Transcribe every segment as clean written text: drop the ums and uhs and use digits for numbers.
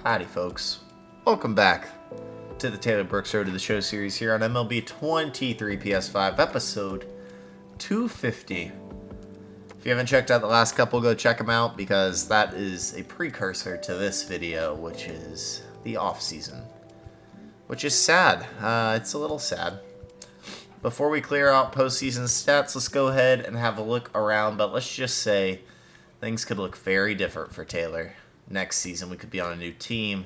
Howdy folks, welcome back to the Taylor Brooks Road to the Show series here on MLB 23 PS5 episode 250. If you haven't checked out the last couple, go check them out because that is a precursor to this video, which is the off season, which is sad. It's a little sad. Before we clear out postseason stats, let's go ahead and have a look around, but let's just say things could look very different for Taylor. Next season, we could be on a new team.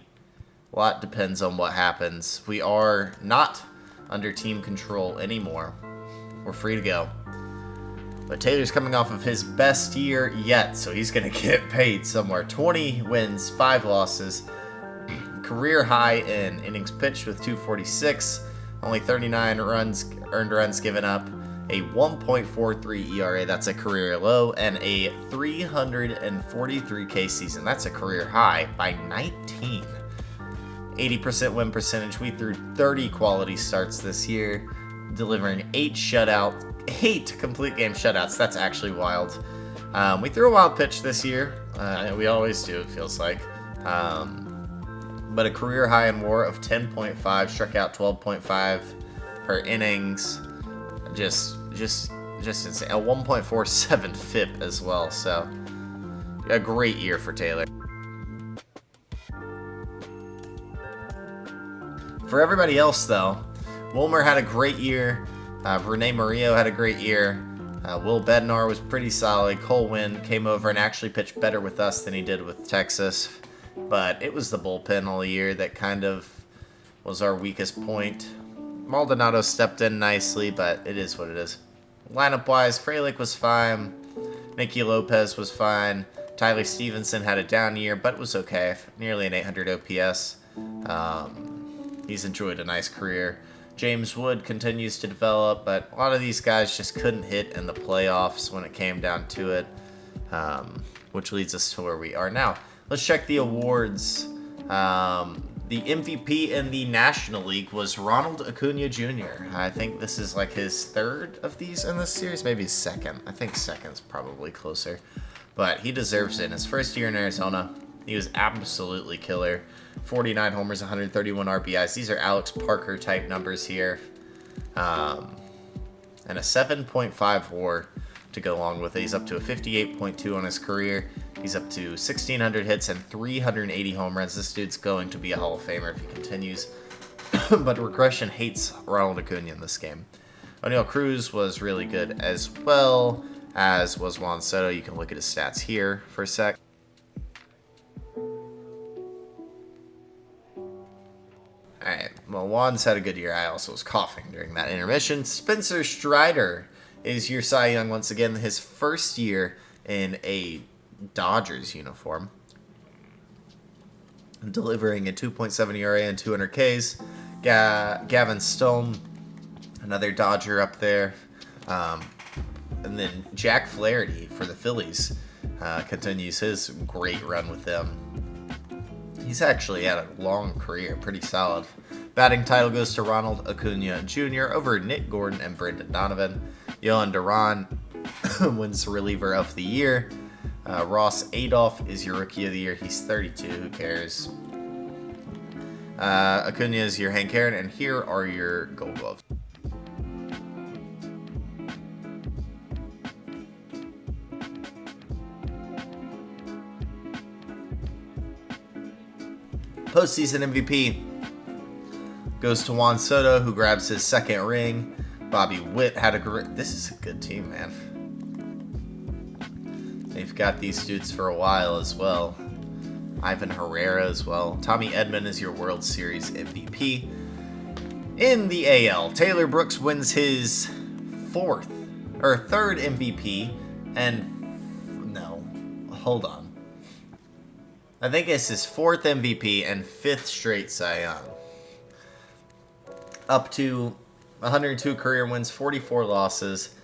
A lot depends on what happens. We are not under team control anymore. We're free to go. But Taylor's coming off of his best year yet, so he's going to get paid somewhere. 20 wins, 5 losses. Career high in innings pitched with 246. Only 39 earned runs given up. A 1.43 ERA, that's a career low, and a 343K season. That's a career high by 19. 80% win percentage. We threw 30 quality starts this year, delivering 8 complete game shutouts. That's actually wild. We threw a wild pitch this year. We always do, it feels like. But a career high in WAR of 10.5, struck out 12.5 per innings. Just insane. A 1.47 FIP as well, so a great year for Taylor. For everybody else, though, Wilmer had a great year. Rene Murillo had a great year. Will Bednar was pretty solid. Cole Winn came over and actually pitched better with us than he did with Texas, but it was the bullpen all year that kind of was our weakest point. Maldonado stepped in nicely, but it is what it is. Lineup-wise, Frelick was fine. Nicky Lopez was fine. Tyler Stevenson had a down year, but it was okay. Nearly an 800 OPS. He's enjoyed a nice career. James Wood continues to develop, but a lot of these guys just couldn't hit in the playoffs when it came down to it, which leads us to where we are now. Let's check the awards. The MVP in the National League was Ronald Acuna Jr. I think this is like his third of these in this series, maybe his second. I think second's probably closer, but he deserves it. In his first year in Arizona, he was absolutely killer. 49 homers, 131 RBIs. These are Alex Parker type numbers here. And a 7.5 WAR to go along with it. He's up to a 58.2 on his career. He's up to 1,600 hits and 380 home runs. This dude's going to be a Hall of Famer if he continues. But regression hates Ronald Acuna in this game. O'Neal Cruz was really good as well, as was Juan Soto. You can look at his stats here for a sec. Alright, well, Juan's had a good year. I also was coughing during that intermission. Spencer Strider is your Cy Young once again. His first year in a Dodgers uniform, delivering a 2.7 ERA and 200 Ks. Gavin Stone, another Dodger up there, and then Jack Flaherty for the Phillies continues his great run with them. He's actually had a long career, pretty solid. Batting title goes to Ronald Acuna Jr. over Nick Gordon and Brendan Donovan. Yohan Duran wins reliever of the year. Ross Adolph is your rookie of the year. He's 32. Who cares? Acuna is your Hank Aaron, and here are your Gold Gloves. Postseason MVP goes to Juan Soto, who grabs his second ring. Bobby Witt had a great... This is a good team, man. They've got these dudes for a while as well. Ivan Herrera as well. Tommy Edman is your World Series MVP. In the AL, Taylor Brooks wins his third MVP. And no, hold on. I think it's his 4th MVP and 5th straight Cy Young. Up to 102 career wins, 44 losses.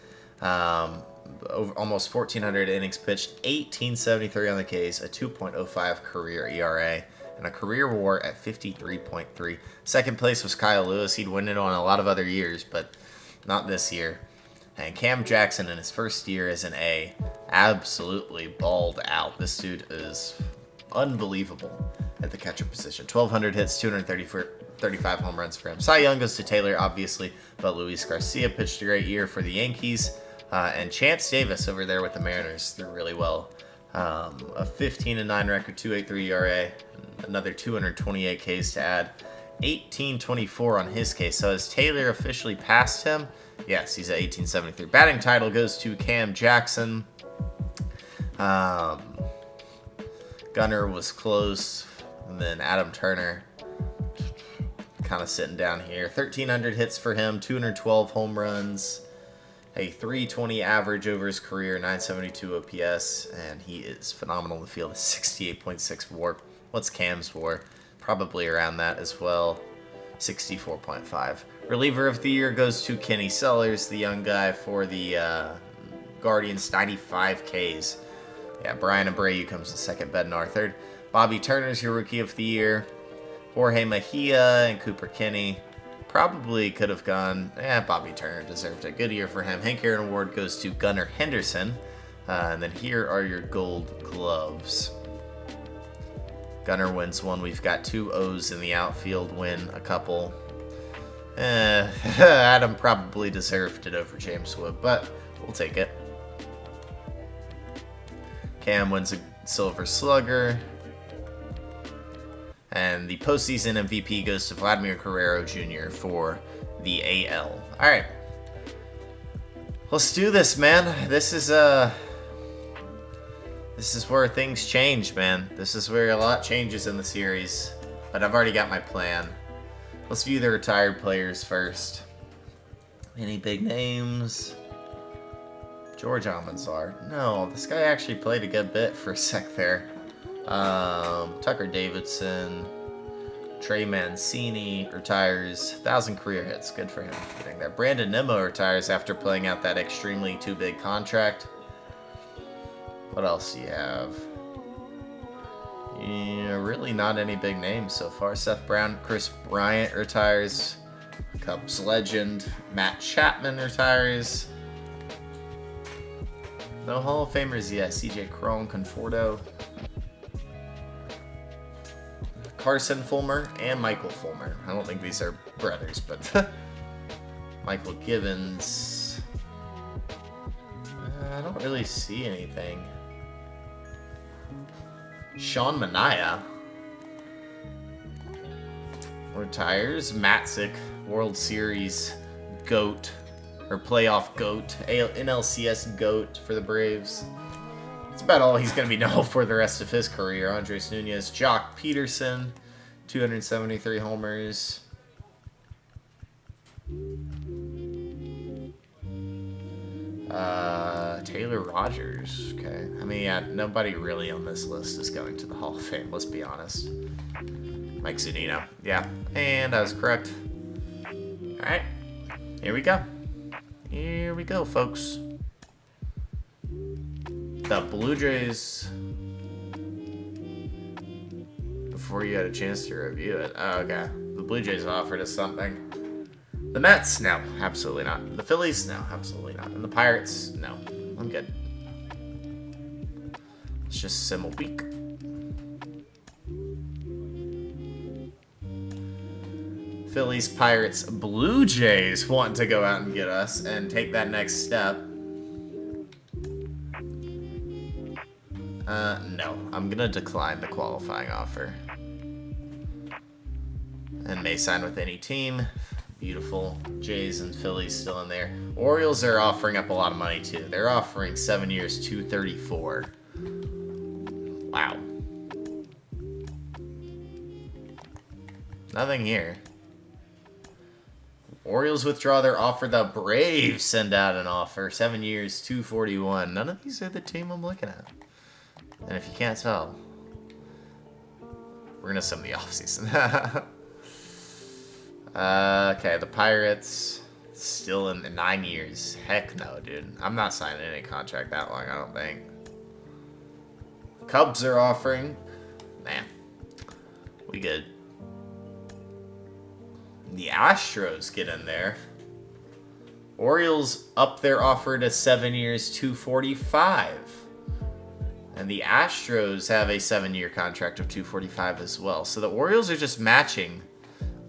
Almost 1,400 innings pitched, 1873 on the Ks, a 2.05 career ERA, and a career WAR at 53.3. Second place was Kyle Lewis. He'd win it on a lot of other years, but not this year. And Cam Jackson in his first year as an A absolutely balled out. This dude is unbelievable at the catcher position. 1,200 hits, 235 home runs for him. Cy Young goes to Taylor, obviously, but Luis Garcia pitched a great year for the Yankees. And Chance Davis over there with the Mariners threw really well. A 15-9 record, 2.83 ERA, another 228 Ks to add. 1824 on his case. So has Taylor officially passed him? Yes, he's at 1873. Batting title goes to Cam Jackson. Gunnar was close. And then Adam Turner kind of sitting down here. 1,300 hits for him, 212 home runs, a 320 average over his career, 972 OPS, and he is phenomenal in the field. 68.6 WAR. What's Cam's WAR? Probably around that as well. 64.5. Reliever of the year goes to Kenny Sellers, the young guy for the Guardians, 95 Ks. Yeah, Brian Abreu comes in second, Bednar third. Bobby Turner's your rookie of the year. Jorge Mejia and Cooper Kinney probably could have gone. Bobby Turner deserved a good year for him. Hank Aaron Award goes to Gunnar Henderson. And then here are your gold gloves. Gunnar wins one. We've got 2 O's in the outfield, win a couple. Adam probably deserved it over James Wood, but we'll take it. Cam wins a Silver Slugger. And the postseason MVP goes to Vladimir Guerrero Jr. for the AL. All right. Let's do this, man. This is where things change, man. This is where a lot changes in the series. But I've already got my plan. Let's view the retired players first. Any big names? George Almanzar. No, this guy actually played a good bit for a sec there. Tucker Davidson. Trey Mancini retires. 1,000 career hits. Good for him getting there. Brandon Nimmo retires after playing out that extremely too big contract. What else do you have? Yeah, really not any big names so far. Seth Brown, Chris Bryant retires. Cubs legend Matt Chapman retires. No Hall of Famers yet. CJ Cron, Conforto, Carson Fulmer, and Michael Fulmer. I don't think these are brothers, but Michael Gibbons. I don't really see anything. Sean Manaea retires. Matzik, World Series GOAT, or playoff GOAT, NLCS GOAT for the Braves. That's about all he's going to be known for the rest of his career. Andres Nunez, Jock Peterson, 273 homers. Taylor Rogers. Okay. I mean, yeah, nobody really on this list is going to the Hall of Fame, let's be honest. Mike Zunino. Yeah, and I was correct. Alright. Here we go. Here we go, folks. The Blue Jays. Before you had a chance to review it. Oh, okay. The Blue Jays offered us something. The Mets? No, absolutely not. The Phillies? No, absolutely not. And the Pirates? No. I'm good. Let's just sim a week. Phillies, Pirates, Blue Jays want to go out and get us and take that next step. No. I'm going to decline the qualifying offer. And may sign with any team. Beautiful. Jays and Phillies still in there. Orioles are offering up a lot of money too. They're offering 7 years, $234. Wow. Nothing here. Orioles withdraw their offer. The Braves send out an offer. 7 years, $241. None of these are the team I'm looking at. And if you can't tell, we're going to sim the offseason. Okay, the Pirates still in the 9 years. Heck no, dude. I'm not signing any contract that long, I don't think. Cubs are offering. Man, we good. The Astros get in there. Orioles up their offer to 7 years, $245. And the Astros have a 7-year contract of $245 as well. So the Orioles are just matching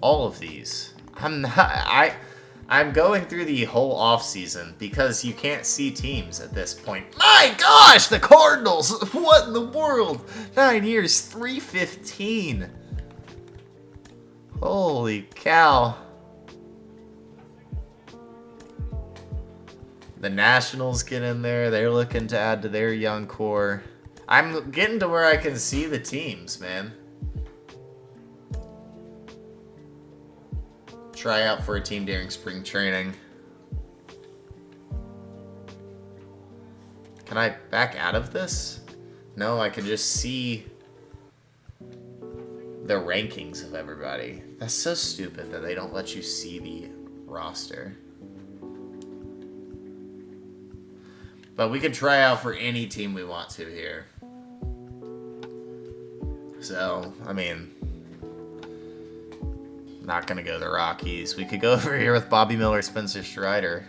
all of these. I'm going through the whole offseason because you can't see teams at this point. My gosh, the Cardinals! What in the world? 9 years, $315. Holy cow. The Nationals get in there. They're looking to add to their young core. I'm getting to where I can see the teams, man. Try out for a team during spring training. Can I back out of this? No, I can just see the rankings of everybody. That's so stupid that they don't let you see the roster. But we can try out for any team we want to here. So, I mean, not going to go the Rockies. We could go over here with Bobby Miller, Spencer Strider.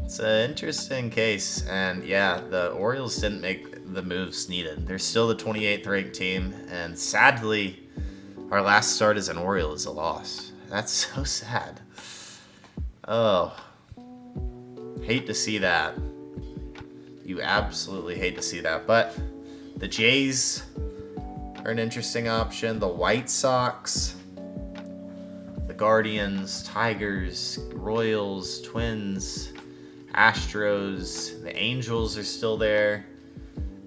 It's an interesting case. And yeah, the Orioles didn't make the moves needed. They're still the 28th ranked team. And sadly, our last start as an Oriole is a loss. That's so sad. Oh. Hate to see that. You absolutely hate to see that. But the Jays are an interesting option. The White Sox, the Guardians, Tigers, Royals, Twins, Astros, the Angels are still there.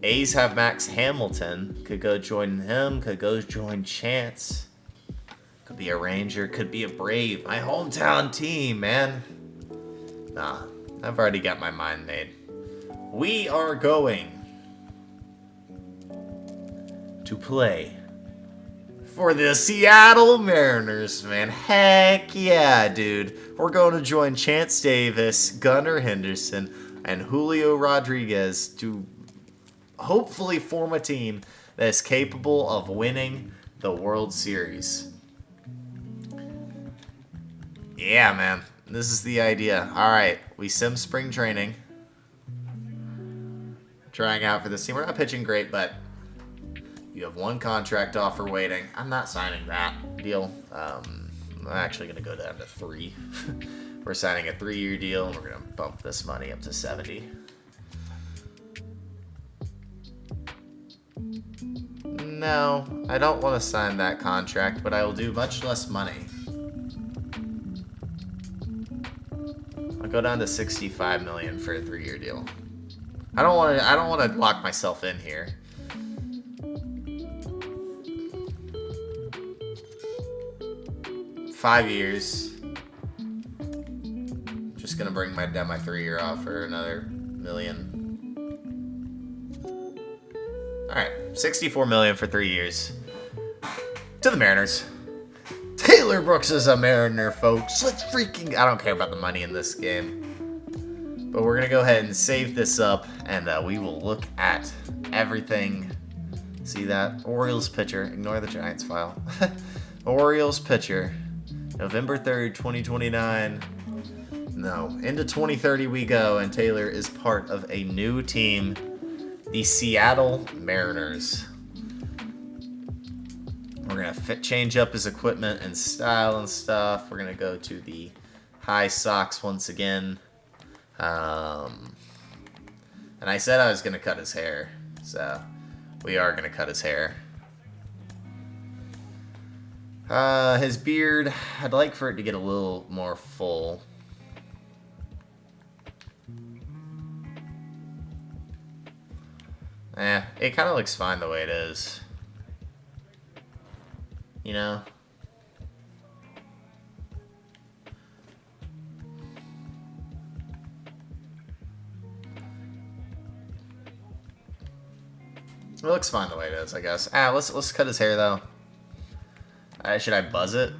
A's have Max Hamilton. Could go join him. Could go join Chance. Could be a Ranger. Could be a Brave. My hometown team, man. Nah, I've already got my mind made. We are going to play for the Seattle Mariners, man. Heck yeah, dude. We're going to join Chance Davis, Gunnar Henderson, and Julio Rodriguez to hopefully form a team that is capable of winning the World Series. Yeah, man. This is the idea. All right. We sim spring training. Trying out for this team. We're not pitching great, but you have one contract offer waiting. I'm not signing that deal. I'm actually going to go down to 3. We're signing a 3-year deal, and we're going to bump this money up to 70. No, I don't want to sign that contract, but I will do much less money. I'll go down to $65 million for a 3-year deal. I don't want to lock myself in here. $5 years. Just gonna bring down my 3-year offer, another $1 million. All right, $64 million for 3 years. To the Mariners. Taylor Brooks is a Mariner, folks. Let's freaking... I don't care about the money in this game. But we're going to go ahead and save this up, and we will look at everything. See that? Orioles pitcher. Ignore the Giants file. Orioles pitcher. November 3rd, 2029. No. Into 2030 we go, and Taylor is part of a new team. The Seattle Mariners. We're going to change up his equipment and style and stuff. We're going to go to the high socks once again. And I said I was going to cut his hair. So we are going to cut his hair. His beard, I'd like for it to get a little more full. It kind of looks fine the way it is. You know? It looks fine the way it is, I guess. Let's cut his hair though. Should I buzz it?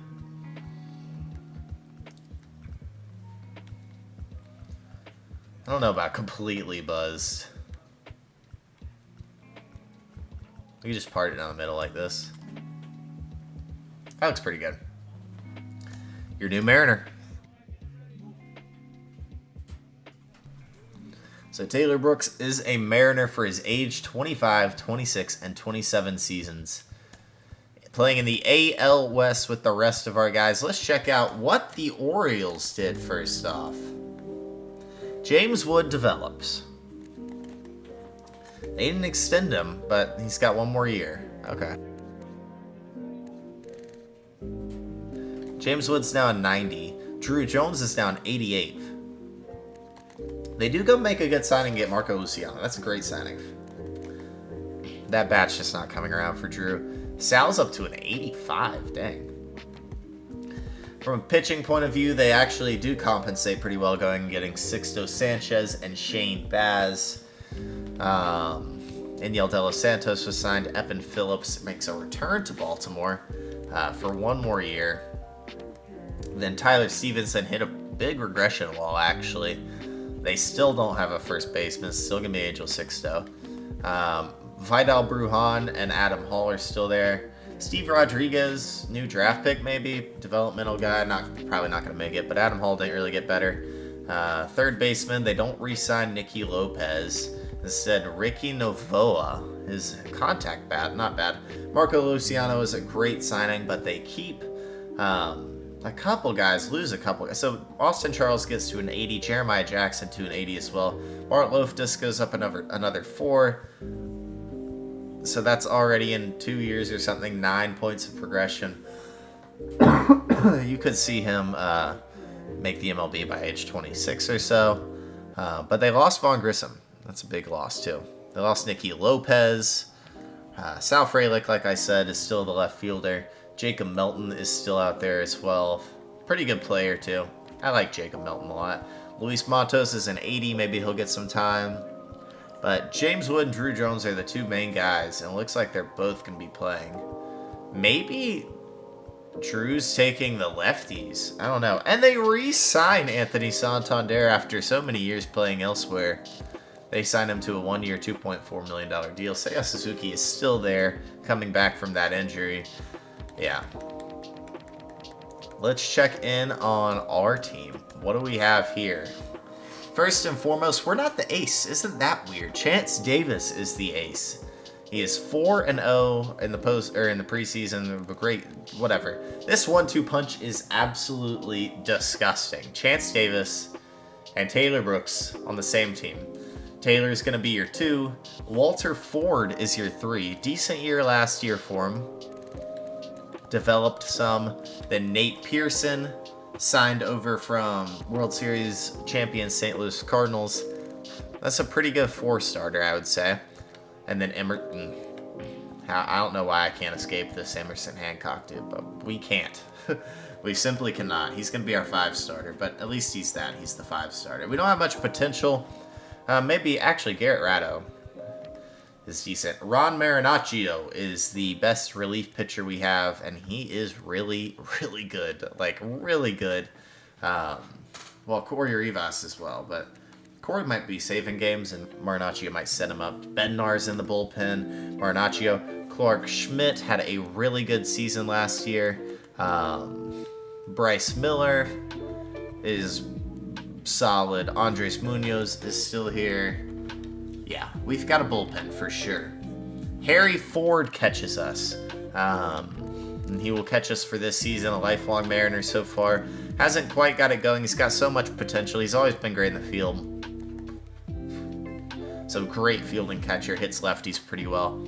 I don't know about completely buzzed. We can just part it down the middle like this. That looks pretty good. Your new Mariner. So Taylor Brooks is a Mariner for his age 25, 26, and 27 seasons. Playing in the AL West with the rest of our guys. Let's check out what the Orioles did first off. James Wood develops. They didn't extend him, but he's got one more year. Okay. James Wood's now a 90. Drew Jones is now an 88. They do go make a good signing and get Marco Luciano. That's a great signing. That bat's just not coming around for Drew. Sal's up to an 85. Dang. From a pitching point of view, they actually do compensate pretty well, going and getting Sixto Sanchez and Shane Baz. Iniel De Los Santos was signed. Evan Phillips makes a return to Baltimore for one more year. Then Tyler Stevenson hit a big regression wall, actually. They still don't have a first baseman. Still going to be Angel Sixto. Vidal Brujan and Adam Hall are still there. Steve Rodriguez, new draft pick maybe. Developmental guy. Probably not going to make it, but Adam Hall didn't really get better. Third baseman, they don't re-sign Nicky Lopez. Instead, Ricky Novoa, his contact bat, not bad. Marco Luciano is a great signing, but they keep a couple guys, lose a couple. So Austin Charles gets to an 80, Jeremiah Jackson to an 80 as well. Bart Loftus goes up another 4. So that's already in 2 years or something, 9 points of progression. You could see him make the MLB by age 26 or so. But they lost Vaughn Grissom. That's a big loss too. They lost Nicky Lopez. Sal Frelick, like I said, is still the left fielder. Jacob Melton is still out there as well. Pretty good player too. I like Jacob Melton a lot. Luis Matos is an 80. Maybe he'll get some time. But James Wood and Drew Jones are the two main guys, and it looks like they're both going to be playing. Maybe Drew's taking the lefties. I don't know. And they re-sign Anthony Santander after so many years playing elsewhere. They signed him to a 1-year, $2.4 million deal. Seiya Suzuki is still there, coming back from that injury. Yeah. Let's check in on our team. What do we have here? First and foremost, we're not the ace. Isn't that weird? Chance Davis is the ace. He is 4-0 in the preseason. Great, whatever. This 1-2 punch is absolutely disgusting. Chance Davis and Taylor Brooks on the same team. Taylor's going to be your 2. Walter Ford is your 3. Decent year last year for him. Developed some. Then Nate Pearson signed over from World Series champion St. Louis Cardinals. That's a pretty good 4-starter, I would say. And then Emerson. I don't know why I can't escape this Emerson Hancock dude, but we can't. We simply cannot. He's going to be our 5-starter, but at least he's that. He's the 5-starter. We don't have much potential. Maybe, actually, Garrett Ratto is decent. Ron Marinaccio is the best relief pitcher we have, and he is really, really good. Like, really good. Well, Corey Rivas as well, but Corey might be saving games, and Marinaccio might set him up. Bednar's in the bullpen. Marinaccio. Clark Schmidt had a really good season last year. Bryce Miller is solid. Andres Munoz is still here. Yeah, we've got a bullpen for sure. Harry Ford catches us. And he will catch us for this season, a lifelong Mariner so far. Hasn't quite got it going. He's got so much potential. He's always been great in the field. So great fielding catcher, hits lefties pretty well.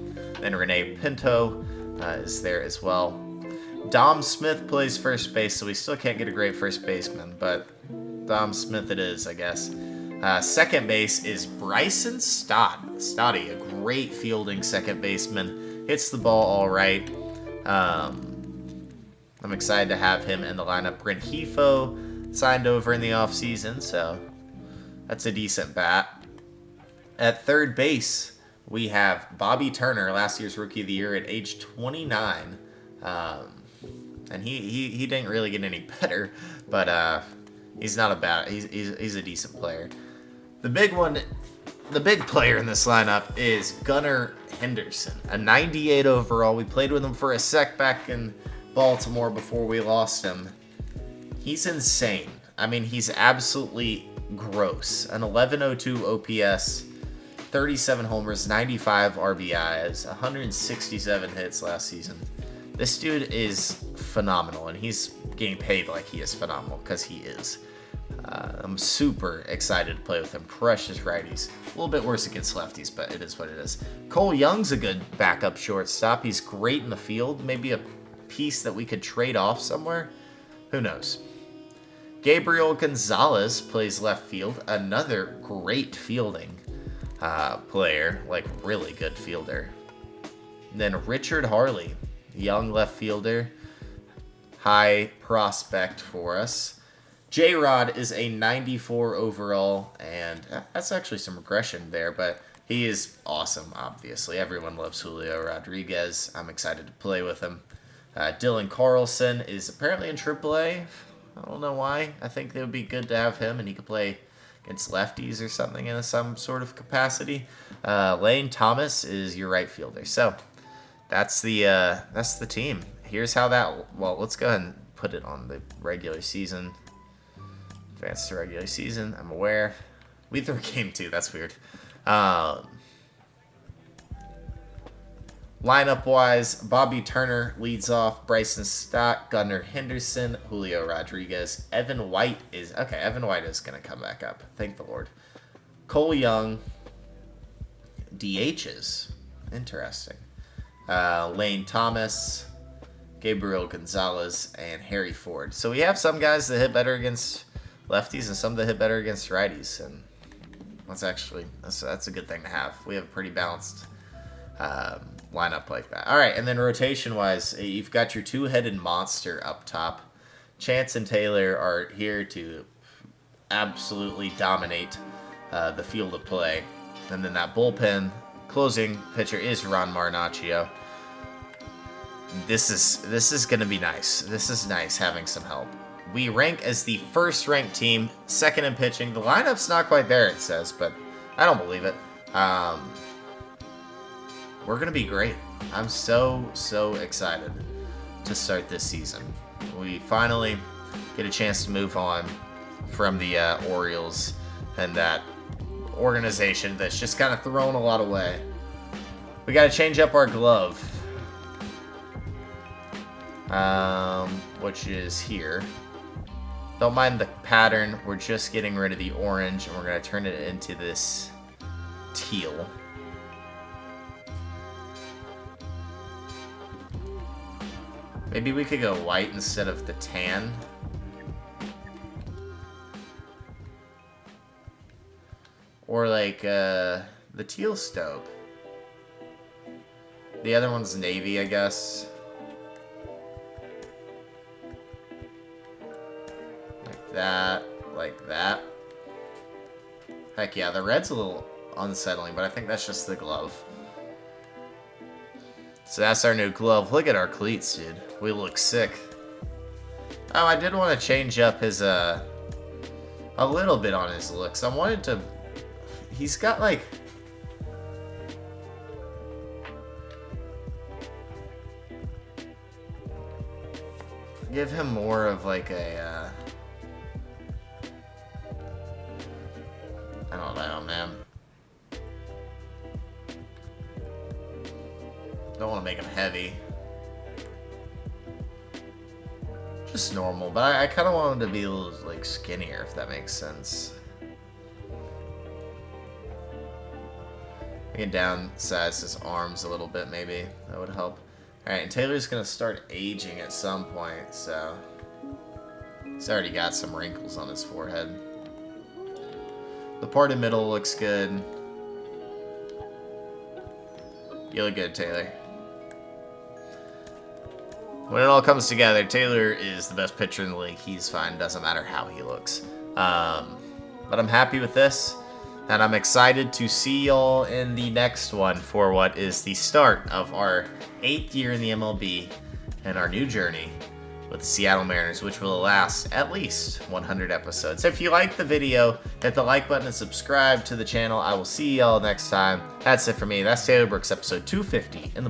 Then Renee Pinto is there as well. Dom Smith plays first base, so we still can't get a great first baseman, but Dom Smith it is, I guess. Second base is Bryson Stott. Stotty, a great fielding second baseman. Hits the ball all right. I'm excited to have him in the lineup. Brent Hefo signed over in the offseason, so that's a decent bat. At third base, we have Bobby Turner, last year's Rookie of the Year at age 29. And he didn't really get any better, but he's not a bad. He's a decent player. The big player in this lineup is Gunnar Henderson, a 98 overall. We played with him for a sec back in Baltimore before we lost him. He's insane. I mean, he's absolutely gross. An 1102 OPS, 37 homers, 95 RBIs, 167 hits last season. This dude is phenomenal, and he's getting paid like he is phenomenal, because he is. I'm super excited to play with him. Precious righties. A little bit worse against lefties, but it is what it is. Cole Young's a good backup shortstop. He's great in the field. Maybe a piece that we could trade off somewhere. Who knows? Gabriel Gonzalez plays left field. Another great fielding player. Like, really good fielder. Then Richard Harley, young left fielder. High prospect for us. J-Rod is a 94 overall, and that's actually some regression there, but he is awesome, obviously. Everyone loves Julio Rodriguez. I'm excited to play with him. Dylan Carlson is apparently in AAA. I don't know why. I think it would be good to have him, and he could play against lefties or something in some sort of capacity. Lane Thomas is your right fielder. So that's the team. Here's how that... Well, let's go ahead and put it on the regular season. Advanced to regular season. I'm aware. We threw game 2. That's weird. Lineup-wise, Bobby Turner leads off. Bryson Stott, Gunnar Henderson, Julio Rodriguez. Evan White is... Okay, Evan White is going to come back up. Thank the Lord. Cole Young. DHs. Interesting. Lane Thomas, Gabriel Gonzalez, and Harry Ford. So we have some guys that hit better against lefties and some that hit better against righties, and that's a good thing to have. We have a pretty balanced lineup like that. All right, and then rotation-wise, you've got your two-headed monster up top. Chance and Taylor are here to absolutely dominate the field of play, and then that bullpen closing pitcher is Ron Marinaccio. This is going to be nice. This is nice having some help. We rank as the first-ranked team, second in pitching. The lineup's not quite there, it says, but I don't believe it. We're going to be great. I'm so excited to start this season. We finally get a chance to move on from the Orioles and that organization that's just kind of thrown a lot away. We got to change up our glove, which is here. Don't mind the pattern. We're just getting rid of the orange, and we're going to turn it into this teal. Maybe we could go white instead of the tan. Or like the teal stove. The other one's navy, I guess. Like that, like that. Heck yeah, the red's a little unsettling, but I think that's just the glove. So that's our new glove. Look at our cleats, dude. We look sick. Oh, I did want to change up his, a little bit on his looks. I wanted to... He's got, like... Give him more of, like, a, I don't know, man. Don't want to make him heavy. Just normal, but I kind of want him to be a little, like, skinnier, if that makes sense. We can downsize his arms a little bit, maybe. That would help. Alright, and Taylor's going to start aging at some point, so... He's already got some wrinkles on his forehead. The part in the middle looks good. You look good, Taylor. When it all comes together, Taylor is the best pitcher in the league. He's fine. Doesn't matter how he looks. But I'm happy with this. And I'm excited to see y'all in the next one for what is the start of our 8th year in the MLB and our new journey with the Seattle Mariners, which will last at least 100 episodes. If you liked the video, hit the like button and subscribe to the channel. I will see y'all next time. That's it for me. That's Taylor Brooks, episode 250 in the